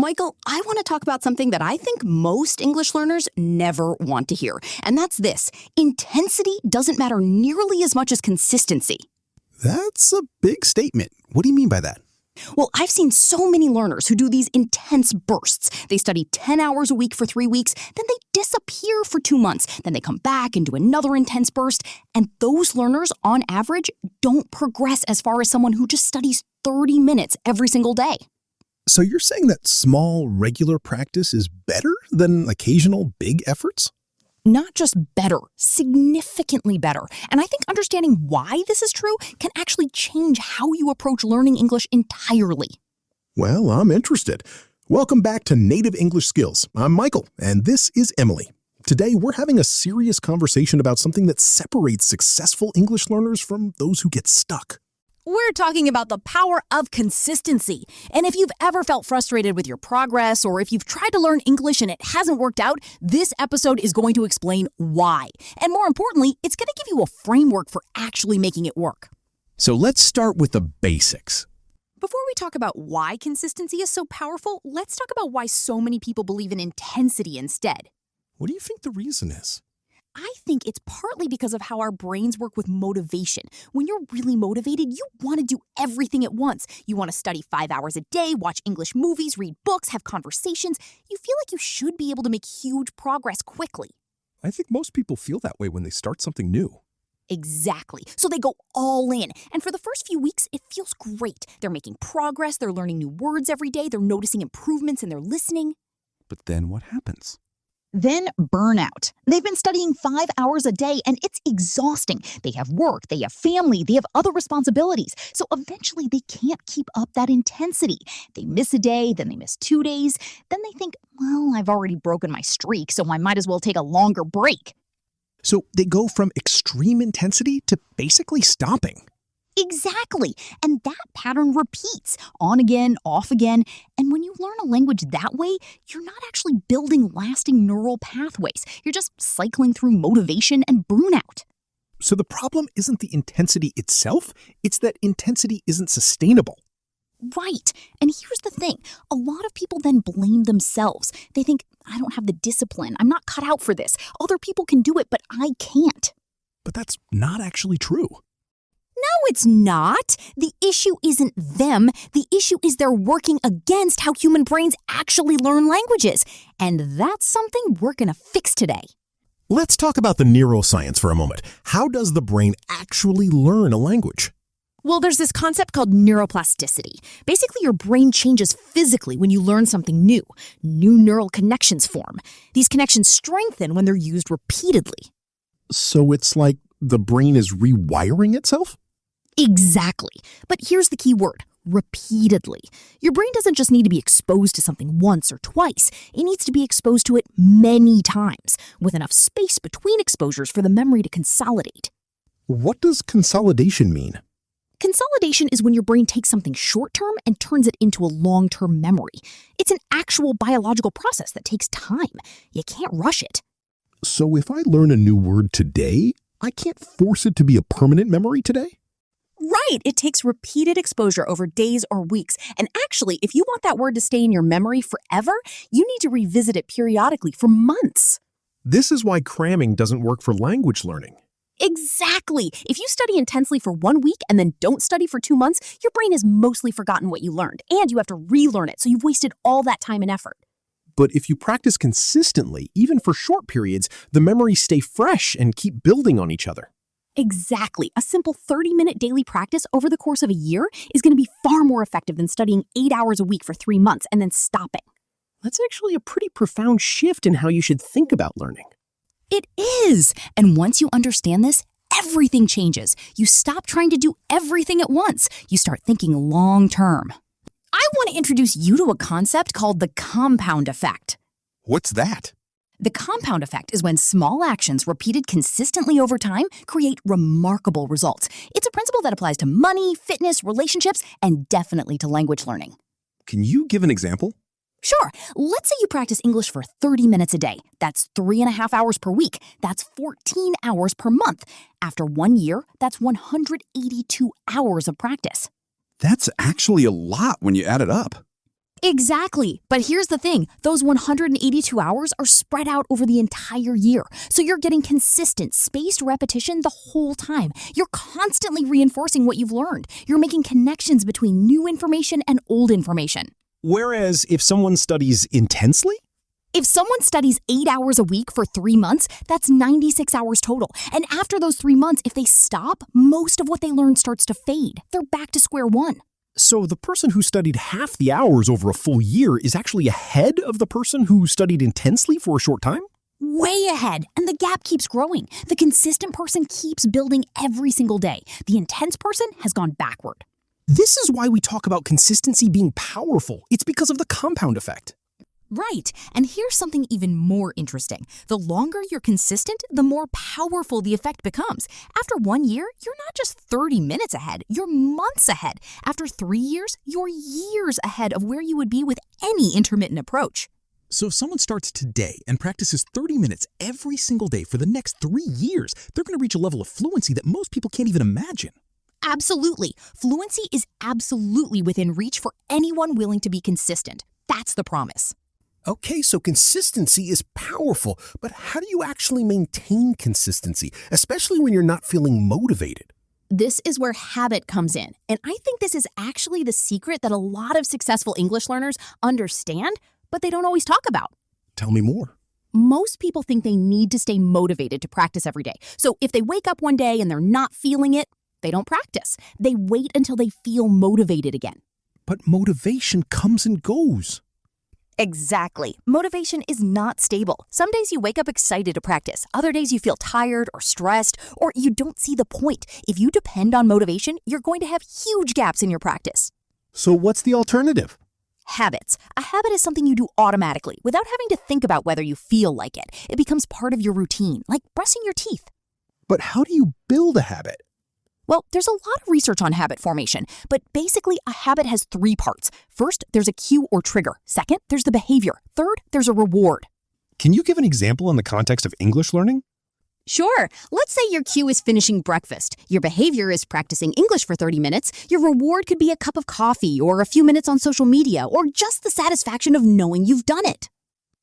Michael, I want to talk about something that I think most English learners never want to hear, and that's this. Intensity doesn't matter nearly as much as consistency. That's a big statement. What do you mean by that? Well, I've seen so many learners who do these intense bursts. They study 10 hours a week for 3 weeks, then they disappear for 2 months, then they come back and do another intense burst, and those learners, on average, don't progress as far as someone who just studies 30 minutes every single day. So you're saying that small, regular practice is better than occasional big efforts? Not just better, significantly better. And I think understanding why this is true can actually change how you approach learning English entirely. Well, I'm interested. Welcome back to Native English Skills. I'm Michael, and this is Emily. Today, we're having a serious conversation about something that separates successful English learners from those who get stuck. We're talking about the power of consistency. And if you've ever felt frustrated with your progress, or if you've tried to learn English and it hasn't worked out, this episode is going to explain why. And more importantly, it's going to give you a framework for actually making it work. So let's start with the basics. Before we talk about why consistency is so powerful, let's talk about why so many people believe in intensity instead. What do you think the reason is? I think it's partly because of how our brains work with motivation. When you're really motivated, you want to do everything at once. You want to study 5 hours a day, watch English movies, read books, have conversations. You feel like you should be able to make huge progress quickly. I think most people feel that way when they start something new. Exactly. So they go all in. And for the first few weeks, it feels great. They're making progress, they're learning new words every day, they're noticing improvements in their listening. But then what happens? Then burnout. They've been studying 5 hours a day and it's exhausting. They have work, they have family, they have other responsibilities. So eventually they can't keep up that intensity. They miss a day, then they miss 2 days. Then they think, well, I've already broken my streak, so I might as well take a longer break. So they go from extreme intensity to basically stopping. Exactly. And that pattern repeats on again, off again. And when you learn a language that way, you're not actually building lasting neural pathways. You're just cycling through motivation and burnout. So the problem isn't the intensity itself, it's that intensity isn't sustainable. Right. And here's the thing. A lot of people then blame themselves. They think, I don't have the discipline. I'm not cut out for this. Other people can do it, but I can't. But that's not actually true. No, it's not. The issue isn't them. The issue is they're working against how human brains actually learn languages. And that's something we're going to fix today. Let's talk about the neuroscience for a moment. How does the brain actually learn a language? Well, there's this concept called neuroplasticity. Basically, your brain changes physically when you learn something new. New neural connections form. These connections strengthen when they're used repeatedly. So it's like the brain is rewiring itself? Exactly. But here's the key word, repeatedly. Your brain doesn't just need to be exposed to something once or twice. It needs to be exposed to it many times, with enough space between exposures for the memory to consolidate. What does consolidation mean? Consolidation is when your brain takes something short-term and turns it into a long-term memory. It's an actual biological process that takes time. You can't rush it. So if I learn a new word today, I can't force it to be a permanent memory today? Right. It takes repeated exposure over days or weeks. And actually, if you want that word to stay in your memory forever, you need to revisit it periodically for months. This is why cramming doesn't work for language learning. Exactly. If you study intensely for 1 week and then don't study for 2 months, your brain has mostly forgotten what you learned, and you have to relearn it, so you've wasted all that time and effort. But if you practice consistently, even for short periods, the memories stay fresh and keep building on each other. Exactly. A simple 30-minute daily practice over the course of a year is going to be far more effective than studying 8 hours a week for 3 months and then stopping. That's actually a pretty profound shift in how you should think about learning. It is. And once you understand this, everything changes. You stop trying to do everything at once. You start thinking long-term. I want to introduce you to a concept called the compound effect. What's that? The compound effect is when small actions repeated consistently over time create remarkable results. It's a principle that applies to money, fitness, relationships, and definitely to language learning. Can you give an example? Sure. Let's say you practice English for 30 minutes a day. That's 3.5 hours per week. That's 14 hours per month. After 1 year, that's 182 hours of practice. That's actually a lot when you add it up. Exactly. But here's the thing. Those 182 hours are spread out over the entire year. So you're getting consistent, spaced repetition the whole time. You're constantly reinforcing what you've learned. You're making connections between new information and old information. Whereas if someone studies intensely? If someone studies 8 hours a week for 3 months, that's 96 hours total. And after those 3 months, if they stop, most of what they learned starts to fade. They're back to square one. So the person who studied half the hours over a full year is actually ahead of the person who studied intensely for a short time? Way ahead, and the gap keeps growing. The consistent person keeps building every single day. The intense person has gone backward. This is why we talk about consistency being powerful. It's because of the compound effect. Right, and here's something even more interesting. The longer you're consistent, the more powerful the effect becomes. After 1 year, you're not just 30 minutes ahead, you're months ahead. After 3 years, you're years ahead of where you would be with any intermittent approach. So if someone starts today and practices 30 minutes every single day for the next 3 years, they're going to reach a level of fluency that most people can't even imagine. Absolutely. Fluency is absolutely within reach for anyone willing to be consistent. That's the promise. Okay, so consistency is powerful, but how do you actually maintain consistency, especially when you're not feeling motivated? This is where habit comes in. And I think this is actually the secret that a lot of successful English learners understand, but they don't always talk about. Tell me more. Most people think they need to stay motivated to practice every day. So if they wake up one day and they're not feeling it, they don't practice. They wait until they feel motivated again. But motivation comes and goes. Exactly. Motivation is not stable. Some days you wake up excited to practice. Other days you feel tired or stressed, or you don't see the point. If you depend on motivation, you're going to have huge gaps in your practice. So what's the alternative? Habits. A habit is something you do automatically without having to think about whether you feel like it. It becomes part of your routine, like brushing your teeth. But how do you build a habit? Well, there's a lot of research on habit formation, but basically a habit has 3 parts. First, there's a cue or trigger. Second, there's the behavior. Third, there's a reward. Can you give an example in the context of English learning? Sure. Let's say your cue is finishing breakfast. Your behavior is practicing English for 30 minutes. Your reward could be a cup of coffee or a few minutes on social media or just the satisfaction of knowing you've done it.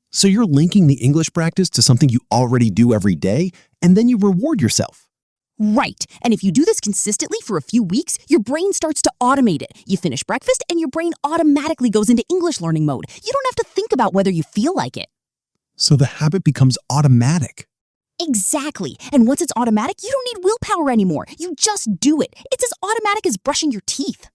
So you're linking the English practice to something you already do every day, and then you reward yourself. Right. And if you do this consistently for a few weeks, your brain starts to automate it. You finish breakfast and your brain automatically goes into English learning mode. You don't have to think about whether you feel like it. So the habit becomes automatic. Exactly. And once it's automatic, you don't need willpower anymore. You just do it. It's as automatic as brushing your teeth.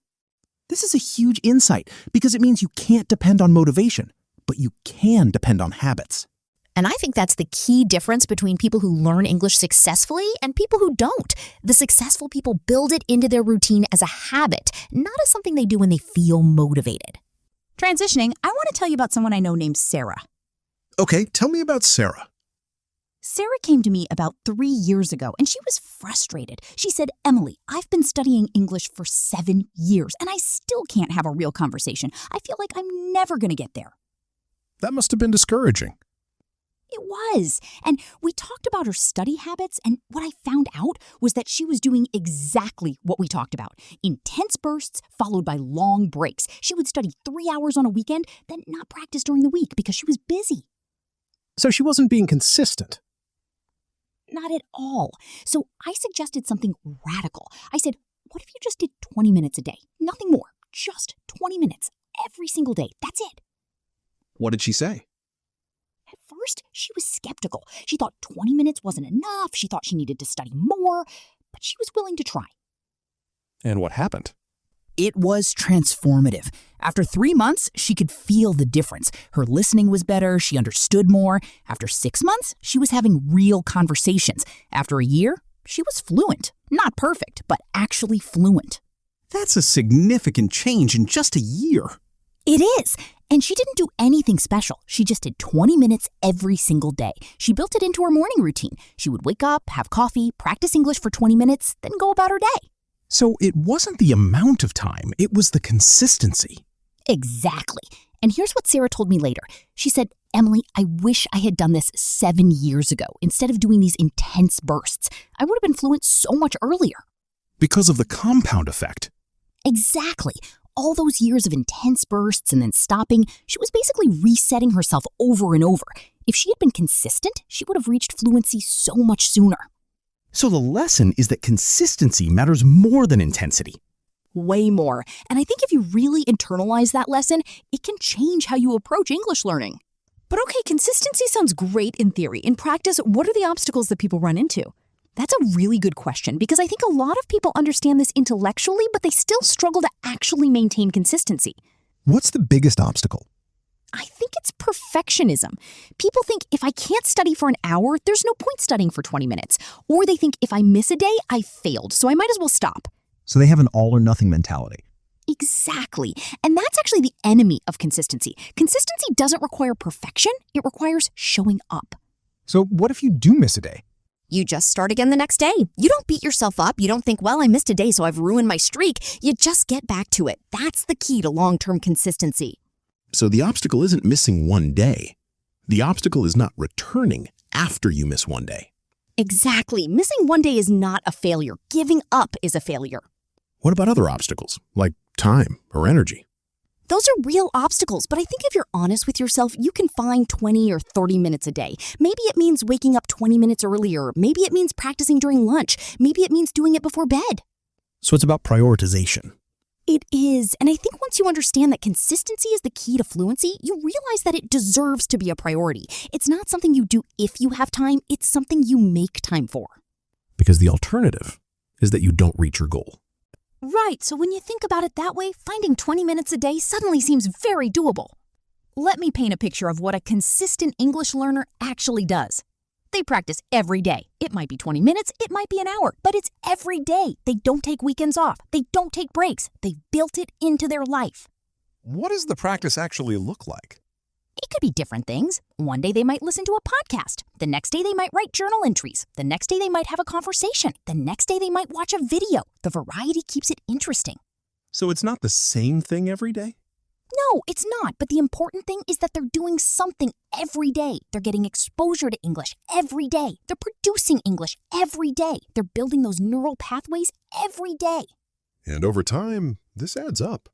This is a huge insight because it means you can't depend on motivation, but you can depend on habits. And I think that's the key difference between people who learn English successfully and people who don't. The successful people build it into their routine as a habit, not as something they do when they feel motivated. Transitioning, I want to tell you about someone I know named Sarah. Okay, tell me about Sarah. Sarah came to me about 3 years ago, and she was frustrated. She said, "Emily, I've been studying English for 7 years, and I still can't have a real conversation. I feel like I'm never going to get there." That must have been discouraging. It was. And we talked about her study habits, and what I found out was that she was doing exactly what we talked about. Intense bursts followed by long breaks. She would study 3 hours on a weekend, then not practice during the week because she was busy. So she wasn't being consistent. Not at all. So I suggested something radical. I said, what if you just did 20 minutes a day? Nothing more. Just 20 minutes every single day. That's it. What did she say? At first, she was skeptical. She thought 20 minutes wasn't enough. She thought she needed to study more, but she was willing to try. And what happened? It was transformative. After 3 months, she could feel the difference. Her listening was better. She understood more. After 6 months, she was having real conversations. After a year, she was fluent. Not perfect, but actually fluent. That's a significant change in just a year. It is. And she didn't do anything special. She just did 20 minutes every single day. She built it into her morning routine. She would wake up, have coffee, practice English for 20 minutes, then go about her day. So it wasn't the amount of time, it was the consistency. Exactly. And here's what Sarah told me later. She said, "Emily, I wish I had done this 7 years ago instead of doing these intense bursts. I would have been fluent so much earlier." Because of the compound effect. Exactly. All those years of intense bursts and then stopping, she was basically resetting herself over and over. If she had been consistent, she would have reached fluency so much sooner. So the lesson is that consistency matters more than intensity. Way more. And I think if you really internalize that lesson, it can change how you approach English learning. But okay, consistency sounds great in theory. In practice, what are the obstacles that people run into? That's a really good question because I think a lot of people understand this intellectually, but they still struggle to actually maintain consistency. What's the biggest obstacle? I think it's perfectionism. People think if I can't study for an hour, there's no point studying for 20 minutes. Or they think if I miss a day, I failed, so I might as well stop. So they have an all-or-nothing mentality. Exactly. And that's actually the enemy of consistency. Consistency doesn't require perfection. It requires showing up. So what if you do miss a day? You just start again the next day. You don't beat yourself up. You don't think, well, I missed a day, so I've ruined my streak. You just get back to it. That's the key to long-term consistency. So the obstacle isn't missing one day. The obstacle is not returning after you miss one day. Exactly. Missing one day is not a failure. Giving up is a failure. What about other obstacles, like time or energy? Those are real obstacles, but I think if you're honest with yourself, you can find 20 or 30 minutes a day. Maybe it means waking up 20 minutes earlier. Maybe it means practicing during lunch. Maybe it means doing it before bed. So it's about prioritization. It is, and I think once you understand that consistency is the key to fluency, you realize that it deserves to be a priority. It's not something you do if you have time, it's something you make time for. Because the alternative is that you don't reach your goal. Right, so when you think about it that way, finding 20 minutes a day suddenly seems very doable. Let me paint a picture of what a consistent English learner actually does. They practice every day. It might be 20 minutes, it might be an hour, but it's every day. They don't take weekends off. They don't take breaks. They've built it into their life. What does the practice actually look like? It could be different things. One day they might listen to a podcast. The next day they might write journal entries. The next day they might have a conversation. The next day they might watch a video. The variety keeps it interesting. So it's not the same thing every day? No, it's not. But the important thing is that they're doing something every day. They're getting exposure to English every day. They're producing English every day. They're building those neural pathways every day. And over time, this adds up.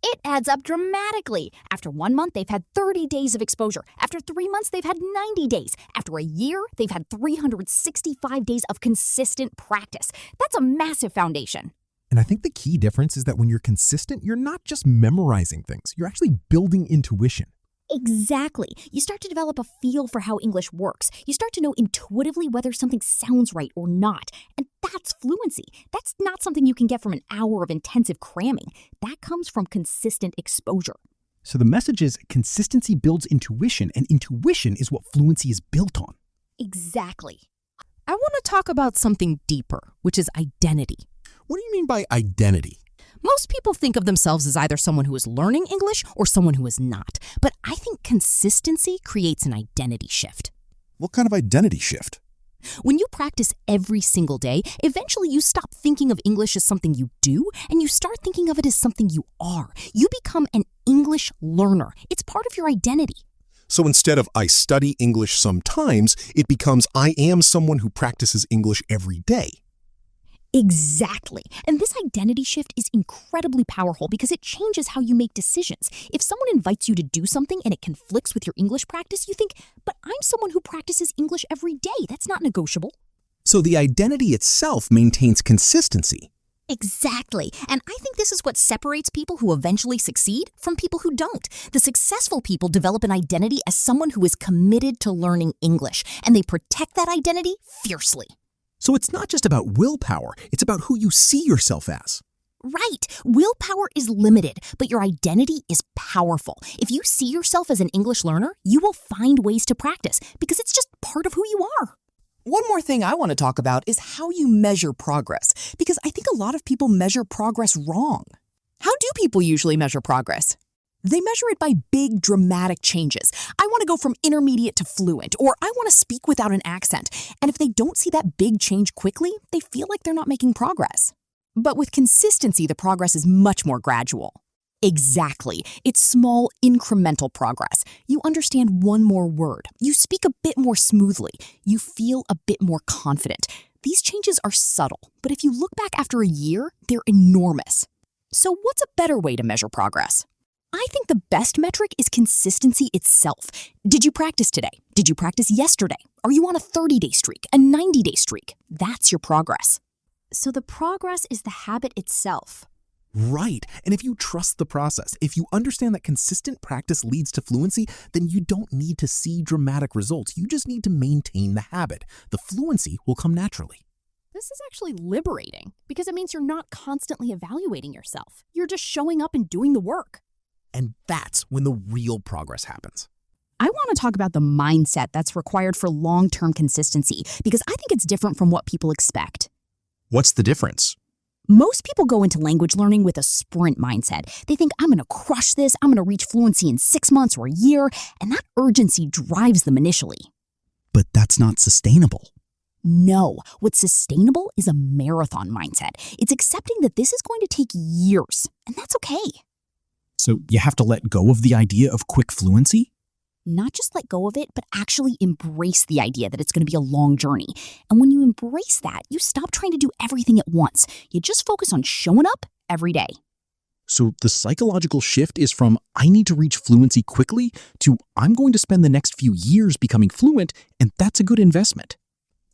It adds up dramatically. After 1 month, they've had 30 days of exposure. After 3 months, they've had 90 days. After a year, they've had 365 days of consistent practice. That's a massive foundation. And I think the key difference is that when you're consistent, you're not just memorizing things. You're actually building intuition. Exactly. You start to develop a feel for how English works. You start to know intuitively whether something sounds right or not. And that's fluency. That's not something you can get from an hour of intensive cramming. That comes from consistent exposure. So the message is consistency builds intuition, and intuition is what fluency is built on. Exactly. I want to talk about something deeper, which is identity. What do you mean by identity? Most people think of themselves as either someone who is learning English or someone who is not. But I think consistency creates an identity shift. What kind of identity shift? When you practice every single day, eventually you stop thinking of English as something you do, and you start thinking of it as something you are. You become an English learner. It's part of your identity. So instead of I study English sometimes, it becomes I am someone who practices English every day. Exactly. And this identity shift is incredibly powerful because it changes how you make decisions. If someone invites you to do something and it conflicts with your English practice, you think, but I'm someone who practices English every day. That's not negotiable. So the identity itself maintains consistency. Exactly. And I think this is what separates people who eventually succeed from people who don't. The successful people develop an identity as someone who is committed to learning English, and they protect that identity fiercely. So it's not just about willpower, it's about who you see yourself as. Right. Willpower is limited, but your identity is powerful. If you see yourself as an English learner, you will find ways to practice because it's just part of who you are. One more thing I want to talk about is how you measure progress, because I think a lot of people measure progress wrong. How do people usually measure progress? They measure it by big, dramatic changes. I want to go from intermediate to fluent, or I want to speak without an accent. And if they don't see that big change quickly, they feel like they're not making progress. But with consistency, the progress is much more gradual. Exactly. It's small, incremental progress. You understand one more word. You speak a bit more smoothly. You feel a bit more confident. These changes are subtle, but if you look back after a year, they're enormous. So what's a better way to measure progress? I think the best metric is consistency itself. Did you practice today? Did you practice yesterday? Are you on a 30-day streak, a 90-day streak? That's your progress. So the progress is the habit itself. Right. And if you trust the process, if you understand that consistent practice leads to fluency, then you don't need to see dramatic results. You just need to maintain the habit. The fluency will come naturally. This is actually liberating because it means you're not constantly evaluating yourself. You're just showing up and doing the work. And that's when the real progress happens. I want to talk about the mindset that's required for long-term consistency because I think it's different from what people expect. What's the difference? Most people go into language learning with a sprint mindset. They think, I'm going to crush this, I'm going to reach fluency in 6 months or a year, and that urgency drives them initially. But that's not sustainable. No, what's sustainable is a marathon mindset. It's accepting that this is going to take years, and that's okay. So you have to let go of the idea of quick fluency? Not just let go of it, but actually embrace the idea that it's going to be a long journey. And when you embrace that, you stop trying to do everything at once. You just focus on showing up every day. So the psychological shift is from I need to reach fluency quickly to I'm going to spend the next few years becoming fluent, and that's a good investment.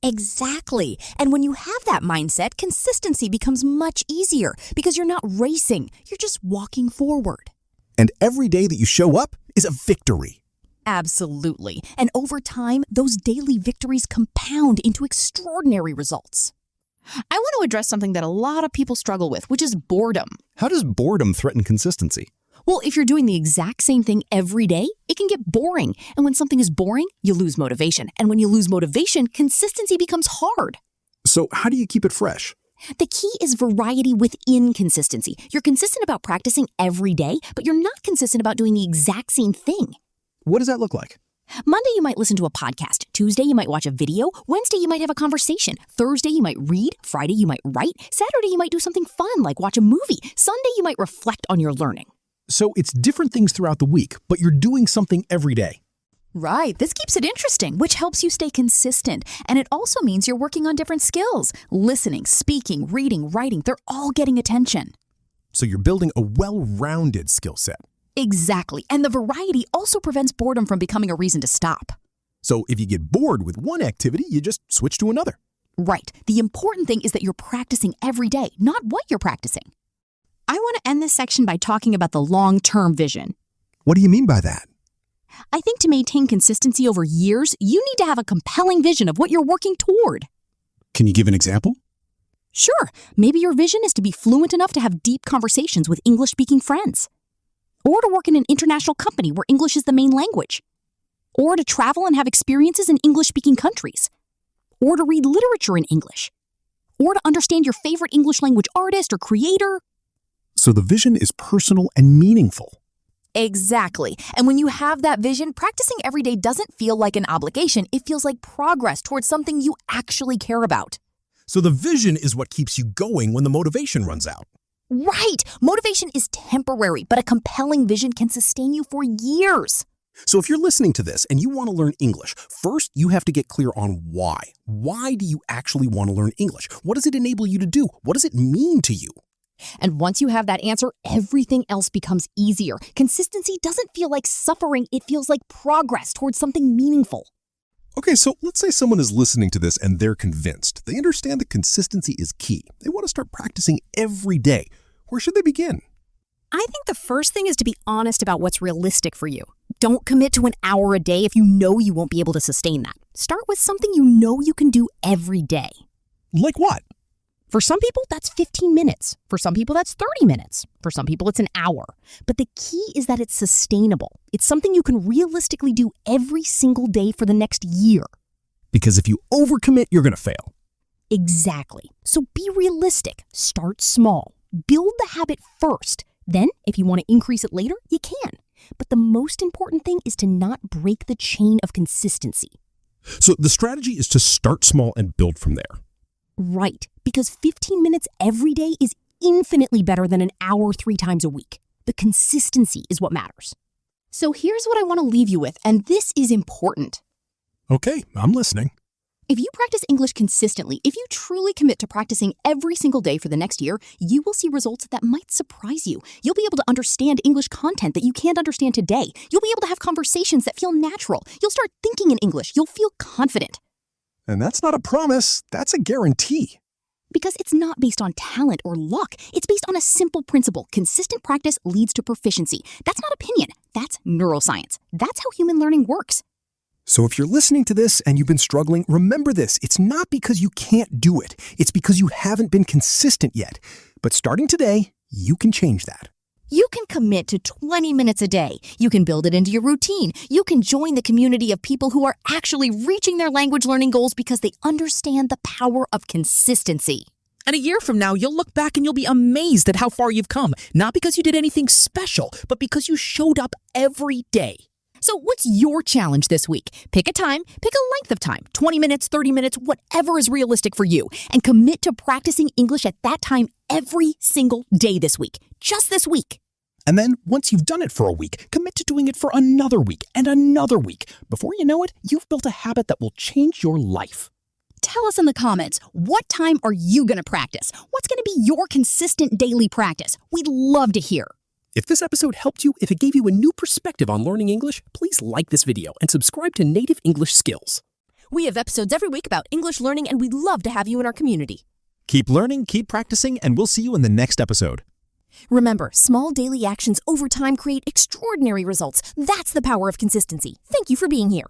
Exactly. And when you have that mindset, consistency becomes much easier because you're not racing. You're just walking forward. And every day that you show up is a victory. Absolutely. And over time, those daily victories compound into extraordinary results. I want to address something that a lot of people struggle with, which is boredom. How does boredom threaten consistency? Well, if you're doing the exact same thing every day, it can get boring. And when something is boring, you lose motivation. And when you lose motivation, consistency becomes hard. So how do you keep it fresh? The key is variety within consistency. You're consistent about practicing every day, but you're not consistent about doing the exact same thing. What does that look like? Monday, you might listen to a podcast. Tuesday, you might watch a video. Wednesday, you might have a conversation. Thursday, you might read. Friday, you might write. Saturday, you might do something fun like watch a movie. Sunday, you might reflect on your learning. So it's different things throughout the week, but you're doing something every day. Right. This keeps it interesting, which helps you stay consistent. And it also means you're working on different skills. Listening, speaking, reading, writing, they're all getting attention. So you're building a well-rounded skill set. Exactly. And the variety also prevents boredom from becoming a reason to stop. So if you get bored with one activity, you just switch to another. Right. The important thing is that you're practicing every day, not what you're practicing. I want to end this section by talking about the long-term vision. What do you mean by that? I think to maintain consistency over years, you need to have a compelling vision of what you're working toward. Can you give an example? Sure, maybe your vision is to be fluent enough to have deep conversations with English-speaking friends. Or to work in an international company where English is the main language. Or to travel and have experiences in English-speaking countries. Or to read literature in English. Or to understand your favorite English language artist or creator. So the vision is personal and meaningful. Exactly. And when you have that vision, practicing every day doesn't feel like an obligation. It feels like progress towards something you actually care about. So the vision is what keeps you going when the motivation runs out. Right. Motivation is temporary, but a compelling vision can sustain you for years. So if you're listening to this and you want to learn English, first you have to get clear on why. Why do you actually want to learn English? What does it enable you to do? What does it mean to you? And once you have that answer, everything else becomes easier. Consistency doesn't feel like suffering. It feels like progress towards something meaningful. Okay, so let's say someone is listening to this and they're convinced. They understand that consistency is key. They want to start practicing every day. Where should they begin? I think the first thing is to be honest about what's realistic for you. Don't commit to an hour a day if you know you won't be able to sustain that. Start with something you know you can do every day. Like what? For some people, that's 15 minutes. For some people, that's 30 minutes. For some people, it's an hour. But the key is that it's sustainable. It's something you can realistically do every single day for the next year. Because if you overcommit, you're going to fail. Exactly. So be realistic. Start small. Build the habit first. Then, if you want to increase it later, you can. But the most important thing is to not break the chain of consistency. So the strategy is to start small and build from there. Right, because 15 minutes every day is infinitely better than an hour 3 times a week. The consistency is what matters. So here's what I want to leave you with, and this is important. Okay, I'm listening. If you practice English consistently, if you truly commit to practicing every single day for the next year, you will see results that might surprise you. You'll be able to understand English content that you can't understand today. You'll be able to have conversations that feel natural. You'll start thinking in English. You'll feel confident. And that's not a promise, that's a guarantee. Because it's not based on talent or luck. It's based on a simple principle. Consistent practice leads to proficiency. That's not opinion. That's neuroscience. That's how human learning works. So if you're listening to this and you've been struggling, remember this. It's not because you can't do it. It's because you haven't been consistent yet. But starting today, you can change that. You can commit to 20 minutes a day. You can build it into your routine. You can join the community of people who are actually reaching their language learning goals because they understand the power of consistency. And a year from now, you'll look back and you'll be amazed at how far you've come. Not because you did anything special, but because you showed up every day. So what's your challenge this week? Pick a time, pick a length of time, 20 minutes, 30 minutes, whatever is realistic for you, and commit to practicing English at that time every single day this week, just this week. And then, once you've done it for a week, commit to doing it for another week and another week. Before you know it, you've built a habit that will change your life. Tell us in the comments, what time are you going to practice? What's going to be your consistent daily practice? We'd love to hear. If this episode helped you, if it gave you a new perspective on learning English, please like this video and subscribe to Native English Skills. We have episodes every week about English learning, and we'd love to have you in our community. Keep learning, keep practicing, and we'll see you in the next episode. Remember, small daily actions over time create extraordinary results. That's the power of consistency. Thank you for being here.